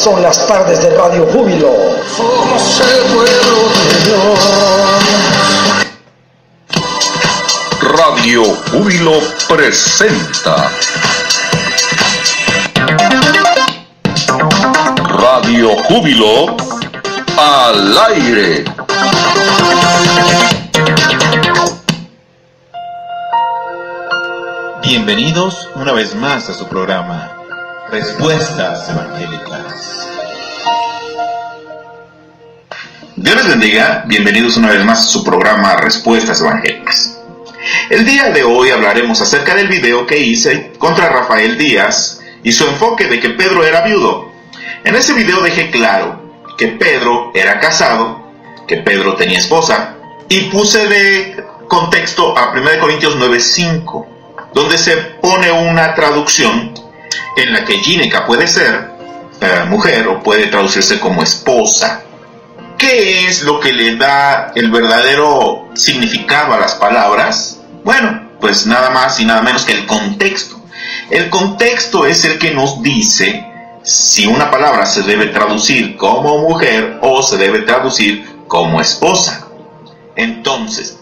son las tardes de Radio Júbilo. Somos el pueblo de Dios. Radio Júbilo presenta Radio Júbilo al aire. Bienvenidos una vez más a su programa Respuestas Evangélicas. Dios les bendiga, bienvenidos una vez más a su programa Respuestas Evangélicas. El día de hoy hablaremos acerca del video que hice contra Rafael Díaz y su enfoque de que Pedro era viudo. En ese video dejé claro que Pedro era casado, que Pedro tenía esposa, y puse de contexto a 1 Corintios 9:5, donde se pone una traducción en la que Gineca puede ser mujer o puede traducirse como esposa. ¿Qué es lo que le da el verdadero significado a las palabras? Bueno, pues nada más y nada menos que el contexto. El contexto es el que nos dice si una palabra se debe traducir como mujer o se debe traducir como esposa. Entonces,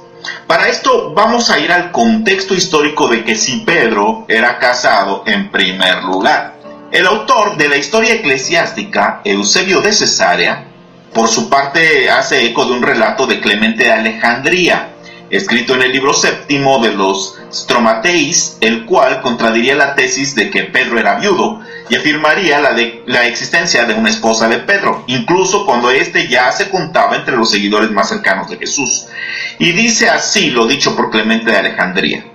para esto vamos a ir al contexto histórico de que si Pedro era casado en primer lugar. El autor de la historia eclesiástica, Eusebio de Cesarea, por su parte hace eco de un relato de Clemente de Alejandría, escrito en el libro séptimo de los Stromateis, el cual contradiría la tesis de que Pedro era viudo y afirmaría la existencia de una esposa de Pedro, incluso cuando éste ya se contaba entre los seguidores más cercanos de Jesús. Y dice así lo dicho por Clemente de Alejandría: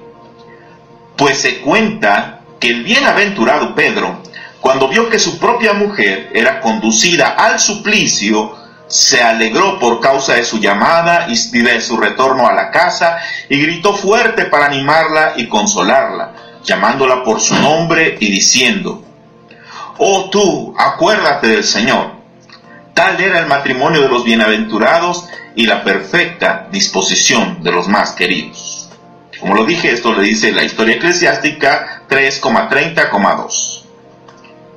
pues se cuenta que el bienaventurado Pedro, cuando vio que su propia mujer era conducida al suplicio, se alegró por causa de su llamada y de su retorno a la casa, y gritó fuerte para animarla y consolarla, llamándola por su nombre y diciendo: oh tú, acuérdate del Señor. Tal era el matrimonio de los bienaventurados y la perfecta disposición de los más queridos. Como lo dije, esto le dice la historia eclesiástica 3,30,2.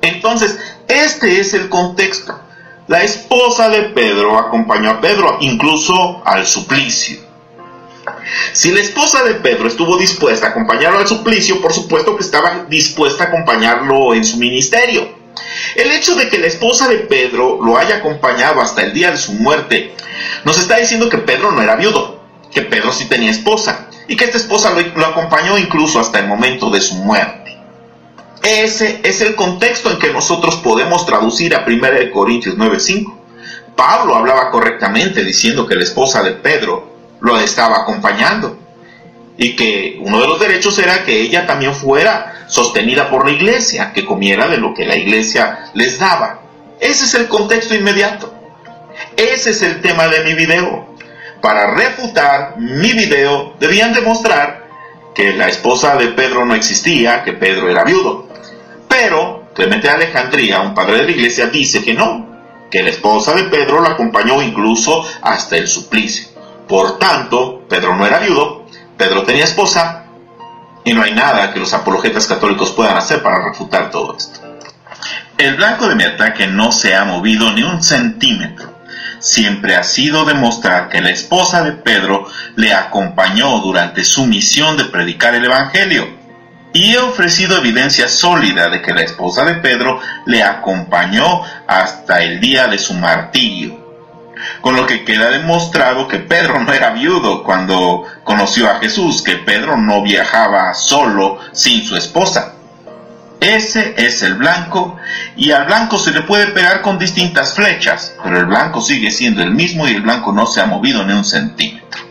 Entonces, este es el contexto. La esposa de Pedro acompañó a Pedro incluso al suplicio. Si la esposa de Pedro estuvo dispuesta a acompañarlo al suplicio, por supuesto que estaba dispuesta a acompañarlo en su ministerio. El hecho de que la esposa de Pedro lo haya acompañado hasta el día de su muerte nos está diciendo que Pedro no era viudo, que Pedro sí tenía esposa, y que esta esposa lo acompañó incluso hasta el momento de su muerte. Ese es el contexto en que nosotros podemos traducir a 1 Corintios 9:5. Pablo hablaba correctamente diciendo que la esposa de Pedro lo estaba acompañando y que uno de los derechos era que ella también fuera sostenida por la iglesia, que comiera de lo que la iglesia les daba. Ese es el contexto inmediato. Ese es el tema de mi video. Para refutar mi video debían demostrar que la esposa de Pedro no existía, que Pedro era viudo. Pero Clemente de Alejandría, un padre de la iglesia, dice que no, que la esposa de Pedro la acompañó incluso hasta el suplicio. Por tanto, Pedro no era viudo, Pedro tenía esposa, y no hay nada que los apologetas católicos puedan hacer para refutar todo esto. El blanco de mi ataque no se ha movido ni un centímetro. Siempre ha sido demostrar que la esposa de Pedro le acompañó durante su misión de predicar el Evangelio. Y he ofrecido evidencia sólida de que la esposa de Pedro le acompañó hasta el día de su martirio. Con lo que queda demostrado que Pedro no era viudo cuando conoció a Jesús, que Pedro no viajaba solo sin su esposa. Ese es el blanco, y al blanco se le puede pegar con distintas flechas, pero el blanco sigue siendo el mismo y el blanco no se ha movido ni un centímetro.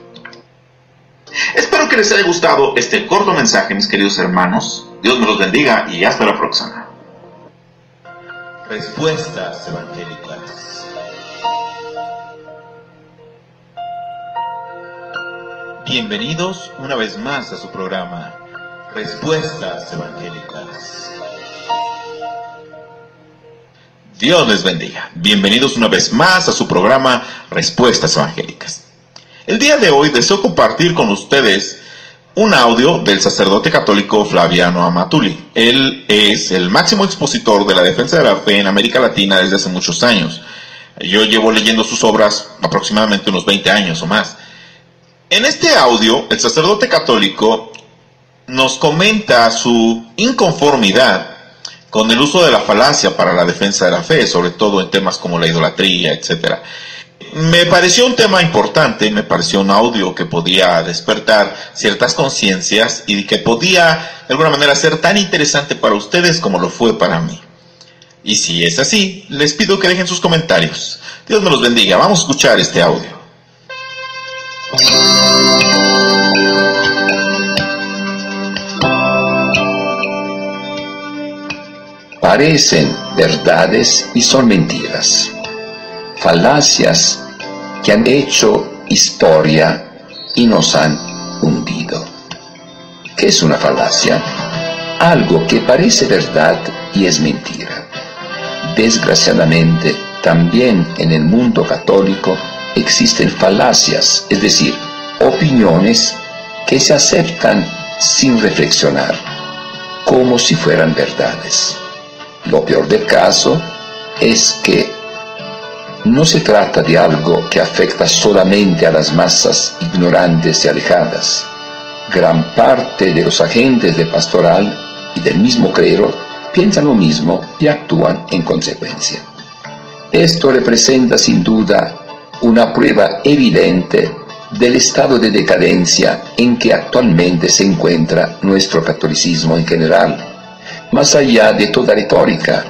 Espero que les haya gustado este corto mensaje, mis queridos hermanos. Dios me los bendiga y hasta la próxima. Respuestas Evangélicas. Bienvenidos una vez más a su programa Respuestas Evangélicas. Dios les bendiga. Bienvenidos una vez más a su programa Respuestas Evangélicas. El día de hoy deseo compartir con ustedes un audio del sacerdote católico Flaviano Amatuli. Él es el máximo expositor de la defensa de la fe en América Latina desde hace muchos años. Yo llevo leyendo sus obras aproximadamente unos 20 años o más. En este audio, el sacerdote católico nos comenta su inconformidad con el uso de la falacia para la defensa de la fe, sobre todo en temas como la idolatría, etc. Me pareció un tema importante, me pareció un audio que podía despertar ciertas conciencias y que podía de alguna manera ser tan interesante para ustedes como lo fue para mí. Y si es así, les pido que dejen sus comentarios. Dios me los bendiga. Vamos a escuchar este audio. Parecen verdades y son mentiras. Falacias que han hecho historia y nos han hundido. ¿Qué es una falacia? Algo que parece verdad y es mentira. Desgraciadamente, también en el mundo católico existen falacias, es decir, opiniones que se aceptan sin reflexionar, como si fueran verdades. Lo peor del caso es que no se trata de algo que afecta solamente a las masas ignorantes y alejadas. Gran parte de los agentes de pastoral y del mismo clero piensan lo mismo y actúan en consecuencia. Esto representa sin duda una prueba evidente del estado de decadencia en que actualmente se encuentra nuestro catolicismo en general, más allá de toda retórica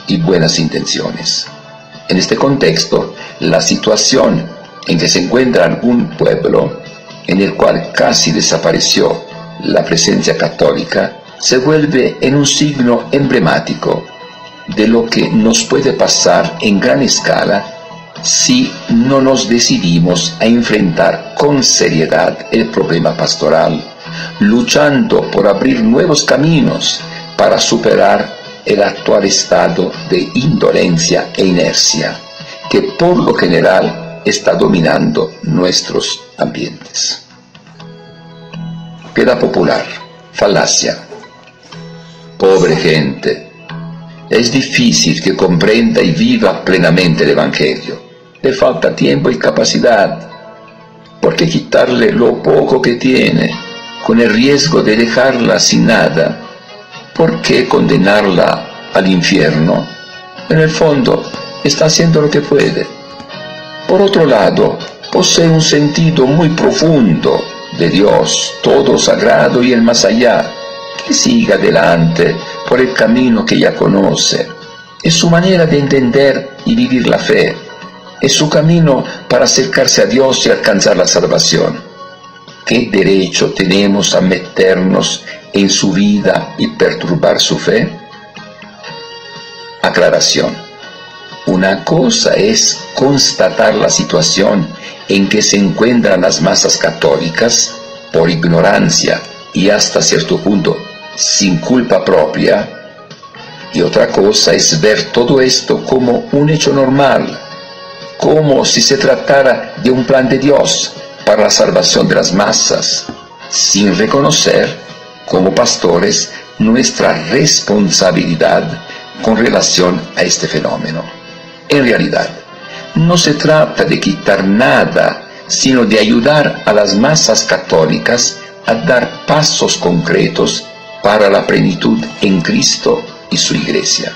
y buenas intenciones. En este contexto, la situación en que se encuentra algún pueblo, en el cual casi desapareció la presencia católica, se vuelve en un signo emblemático de lo que nos puede pasar en gran escala si no nos decidimos a enfrentar con seriedad el problema pastoral, luchando por abrir nuevos caminos para superar el actual estado de indolencia e inercia que por lo general está dominando nuestros ambientes. Piedad popular, falacia. Pobre gente, es difícil que comprenda y viva plenamente el Evangelio. Le falta tiempo y capacidad. ¿Por qué quitarle lo poco que tiene, con el riesgo de dejarla sin nada? ¿Por qué condenarla al infierno? En el fondo, está haciendo lo que puede. Por otro lado, posee un sentido muy profundo de Dios, todo sagrado y el más allá, que siga adelante por el camino que ya conoce. Es su manera de entender y vivir la fe. Es su camino para acercarse a Dios y alcanzar la salvación. ¿Qué derecho tenemos a meternos en su vida y perturbar su fe? Aclaración. Una cosa es constatar la situación en que se encuentran las masas católicas por ignorancia y hasta cierto punto sin culpa propia, y otra cosa es ver todo esto como un hecho normal, como si se tratara de un plan de Dios para la salvación de las masas, sin reconocer, como pastores, nuestra responsabilidad con relación a este fenómeno. En realidad, no se trata de quitar nada, sino de ayudar a las masas católicas a dar pasos concretos para la plenitud en Cristo y su Iglesia.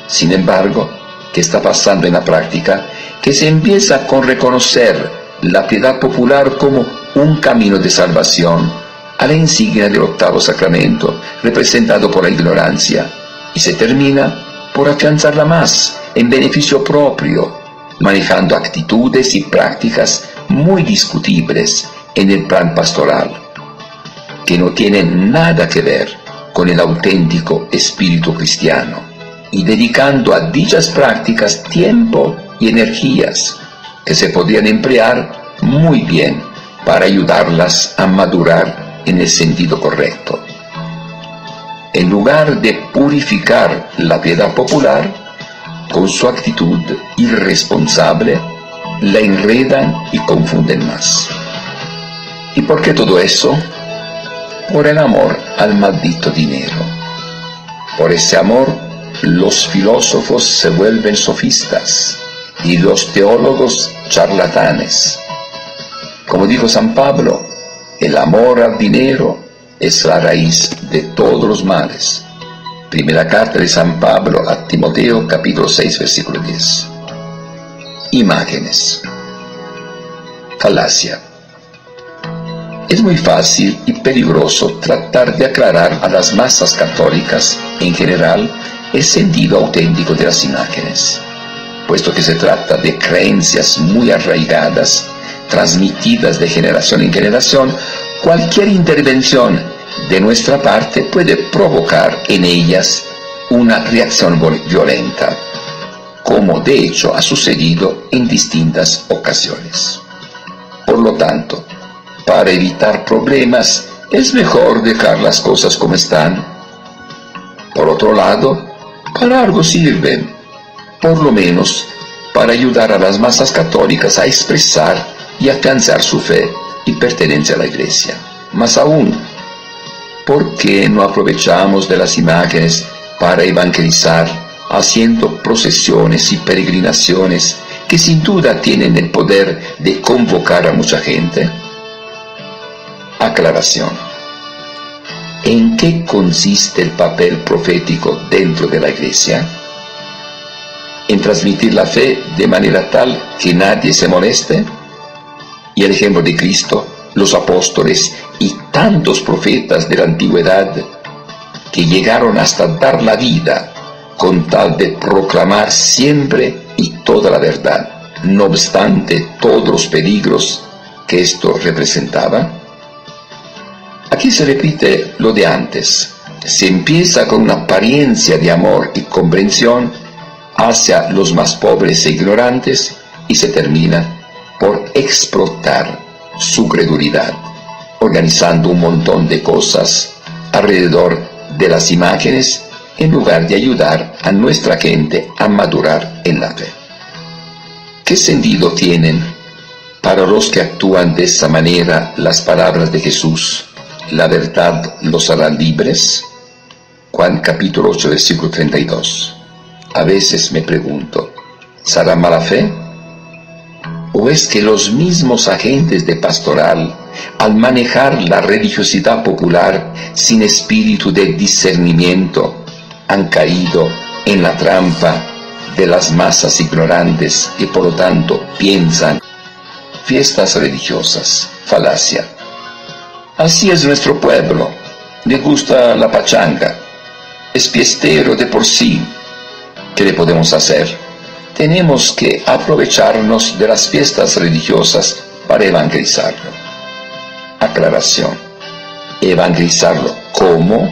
Sin embargo, ¿qué está pasando en la práctica? Que se empieza con reconocer la piedad popular como un camino de salvación, a la insignia del octavo sacramento, representado por la ignorancia, y se termina por afianzarla más en beneficio propio, manejando actitudes y prácticas muy discutibles en el plan pastoral, que no tienen nada que ver con el auténtico espíritu cristiano, y dedicando a dichas prácticas tiempo y energías que se podrían emplear muy bien para ayudarlas a madurar en el sentido correcto. En lugar de purificar la piedad popular, con su actitud irresponsable, la enredan y confunden más. ¿Y por qué todo eso? por el amor al maldito dinero. Por ese amor, los filósofos se vuelven sofistas y los teólogos charlatanes. Como dijo San Pablo, el amor al dinero es la raíz de todos los males. Primera carta de San Pablo a Timoteo, capítulo 6, versículo 10. Imágenes. Falacia. Es muy fácil y peligroso tratar de aclarar a las masas católicas, en general, el sentido auténtico de las imágenes, puesto que se trata de creencias muy arraigadas, transmitidas de generación en generación. Cualquier intervención de nuestra parte puede provocar en ellas una reacción violenta, como de hecho ha sucedido en distintas ocasiones. Por lo tanto, para evitar problemas, es mejor dejar las cosas como están. Por otro lado, para algo sirven, por lo menos para ayudar a las masas católicas a expresar y afianzar su fe y pertenencia a la Iglesia. Más aún, ¿por qué no aprovechamos de las imágenes para evangelizar, haciendo procesiones y peregrinaciones que sin duda tienen el poder de convocar a mucha gente? Aclaración. ¿En qué consiste el papel profético dentro de la Iglesia? En transmitir la fe de manera tal que nadie se moleste. Y el ejemplo de Cristo, los apóstoles y tantos profetas de la antigüedad que llegaron hasta dar la vida con tal de proclamar siempre y toda la verdad, no obstante todos los peligros que esto representaba. Aquí se repite lo de antes. Se empieza con una apariencia de amor y comprensión hacia los más pobres e ignorantes y se termina por explotar su credulidad, organizando un montón de cosas alrededor de las imágenes en lugar de ayudar a nuestra gente a madurar en la fe. ¿Qué sentido tienen para los que actúan de esa manera las palabras de Jesús? La verdad los hará libres. Juan capítulo 8, versículo 32. A veces me pregunto, ¿será mala fe? ¿O es que los mismos agentes de pastoral, al manejar la religiosidad popular sin espíritu de discernimiento, han caído en la trampa de las masas ignorantes y por lo tanto piensan fiestas religiosas? Falacia. Así es nuestro pueblo, le gusta la pachanga, es fiestero de por sí. ¿Qué le podemos hacer? Tenemos que aprovecharnos de las fiestas religiosas para evangelizarlo. Aclaración. ¿Evangelizarlo cómo?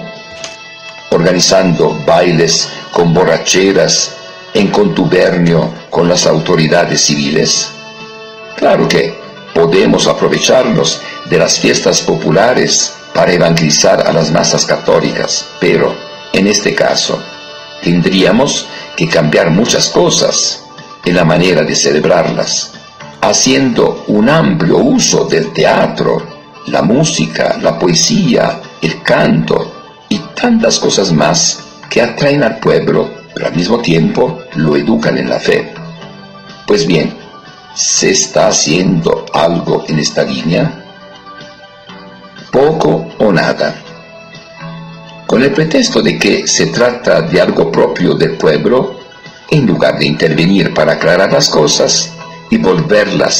Organizando bailes con borracheras en contubernio con las autoridades civiles. Claro que podemos aprovecharnos de las fiestas populares para evangelizar a las masas católicas, pero en este caso tendríamos que cambiar muchas cosas en la manera de celebrarlas, haciendo un amplio uso del teatro, la música, la poesía, el canto y tantas cosas más que atraen al pueblo, pero al mismo tiempo lo educan en la fe. Pues bien, ¿se está haciendo algo en esta línea? Poco o nada. Con el pretexto de que se trata de algo propio del pueblo, en lugar de intervenir para aclarar las cosas y volverlas